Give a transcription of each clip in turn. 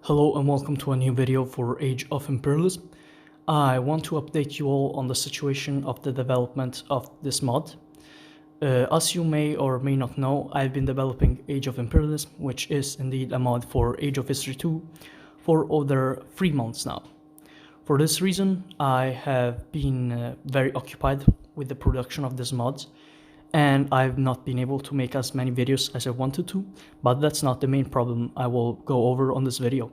Hello and welcome to a new video for Age of Imperialism. I want to update you all on the situation of the development of this mod. As you may or may not know, I've been developing Age of Imperialism, which is indeed a mod for Age of History 2, for over 3 months now. For this reason, I have been very occupied with the production of this mod, and I've not been able to make as many videos as I wanted to, but that's not the main problem I will go over on this video.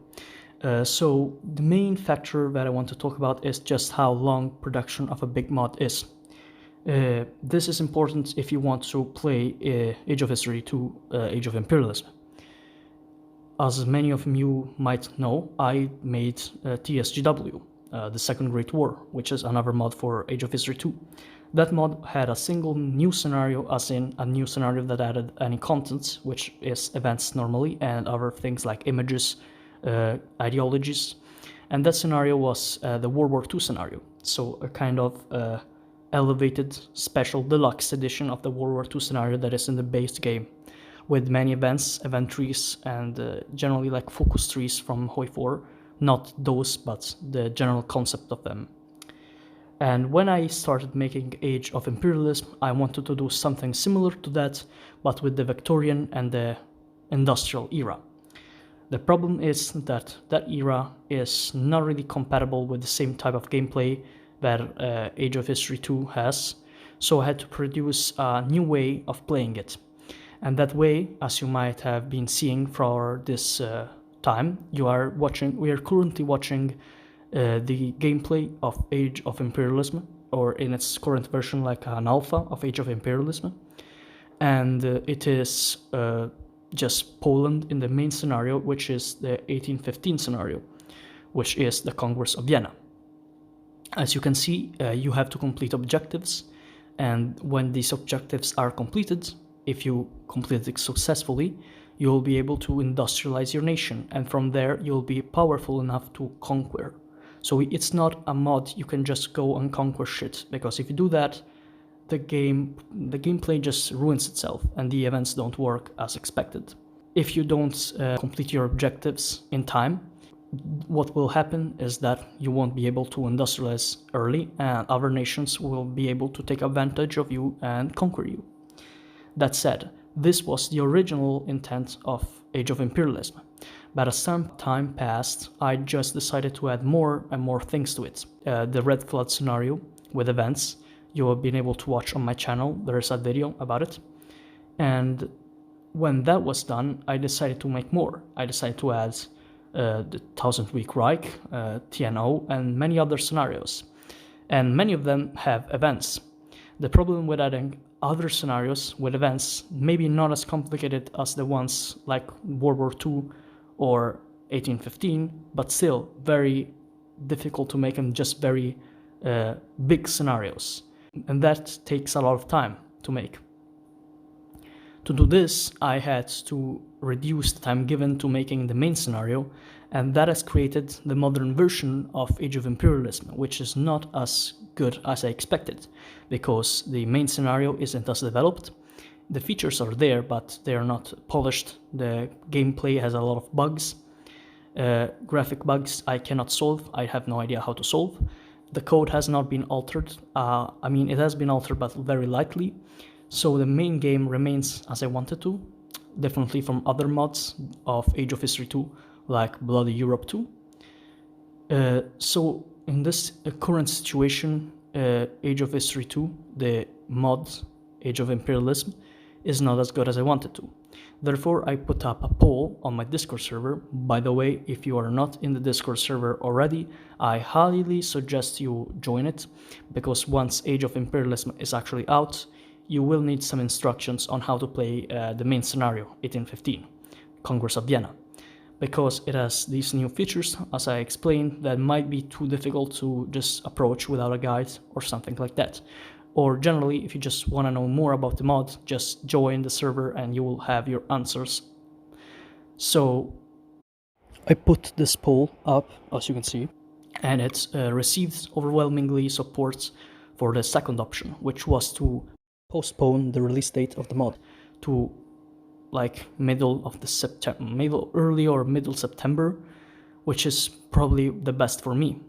So the main factor that I want to talk about is just how long production of a big mod is. This is important if you want to play Age of History 2, Age of Imperialism. As many of you might know, I made TSGW, the Second Great War, which is another mod for Age of History 2. That mod had a single new scenario, as in a new scenario that added any content, which is events normally, and other things like images, ideologies. And that scenario was the World War II scenario, so a kind of elevated, special, deluxe edition of the World War II scenario that is in the base game, with many events, event trees, and generally like focus trees from Hoi 4, not those, but the general concept of them. And when I started making Age of Imperialism, I wanted to do something similar to that, but with the Victorian and the Industrial era. The problem is that that era is not really compatible with the same type of gameplay that Age of History 2 has, so I had to produce a new way of playing it. And that way, as you might have been seeing for this time, we are currently watching the gameplay of Age of Imperialism, or in its current version like an alpha of Age of Imperialism. And it is just Poland in the main scenario, which is the 1815 scenario, which is the Congress of Vienna. As you can see, you have to complete objectives, and when these objectives are completed, if you complete it successfully, you will be able to industrialize your nation, and from there you'll be powerful enough to conquer. So it's not a mod you can just go and conquer shit, because if you do that, the gameplay just ruins itself and the events don't work as expected. If you don't complete your objectives in time, what will happen is that you won't be able to industrialize early, and other nations will be able to take advantage of you and conquer you. That said, this was the original intent of Age of Imperialism, but as some time passed, I just decided to add more and more things to it. The Red Flood scenario with events, you have been able to watch on my channel, there is a video about it. And when that was done, I decided to make more. I decided to add the 1000 Week Reich, TNO, and many other scenarios. And many of them have events. The problem with adding other scenarios with events, maybe not as complicated as the ones like World War II or 1815, but still very difficult to make, and just very big scenarios. And that takes a lot of time to make. To do this, I had to reduce the time given to making the main scenario, and that has created the modern version of Age of Imperialism, which is not as good as I expected, because the main scenario isn't as developed. The features are there, but they are not polished. The gameplay has a lot of bugs. Graphic bugs I cannot solve. I have no idea how to solve. The code has not been altered. I mean, it has been altered, but very lightly. So the main game remains as I wanted to, definitely from other mods of Age of History 2, like Bloody Europe 2. So in this current situation, Age of History 2, the mod Age of Imperialism, is not as good as I wanted to. Therefore, I put up a poll on my Discord server. By the way, if you are not in the Discord server already, I highly suggest you join it, because once Age of Imperialism is actually out, you will need some instructions on how to play the main scenario, 1815, Congress of Vienna, because it has these new features, as I explained, that might be too difficult to just approach without a guide or something like that. Or generally, if you just want to know more about the mod, just join the server and you will have your answers. So I put this poll up, as you can see, and it received overwhelmingly support for the second option, which was to postpone the release date of the mod to like early or middle September, which is probably the best for me.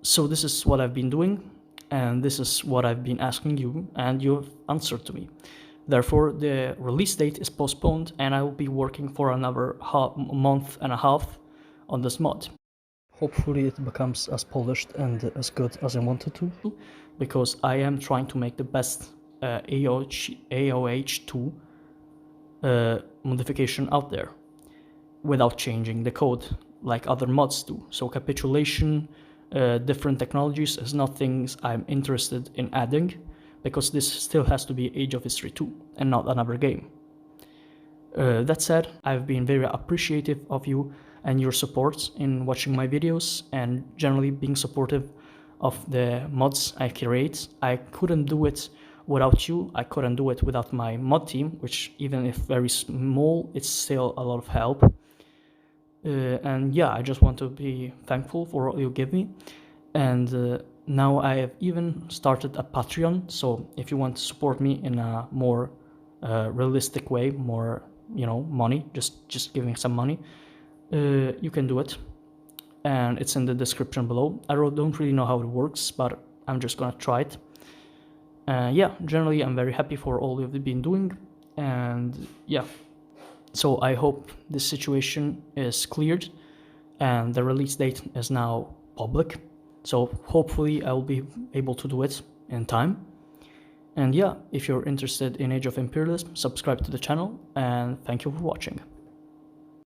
So this is what I've been doing, and this is what I've been asking you, and you've answered to me. Therefore, the release date is postponed, and I will be working for another month and a half on this mod. Hopefully it becomes as polished and as good as I wanted to, because I am trying to make the best AOH2 modification out there without changing the code like other mods do. So capitulation, different technologies is not things I'm interested in adding, because this still has to be Age of History 2 and not another game. That said, I've been very appreciative of you and your support in watching my videos and generally being supportive of the mods I create. I couldn't do it without you. I couldn't do it without my mod team, which even if very small, it's still a lot of help. And yeah, I just want to be thankful for what you give me. And now I have even started a Patreon, so if you want to support me in a more realistic way, more, money, just giving some money, you can do it, and it's in the description below. I don't really know how it works, but I'm just gonna try it. Yeah, generally I'm very happy for all you've been doing, and yeah, so I hope this situation is cleared and the release date is now public, so hopefully I will be able to do it in time. And yeah, if you're interested in Age of Imperialism, subscribe to the channel, and thank you for watching.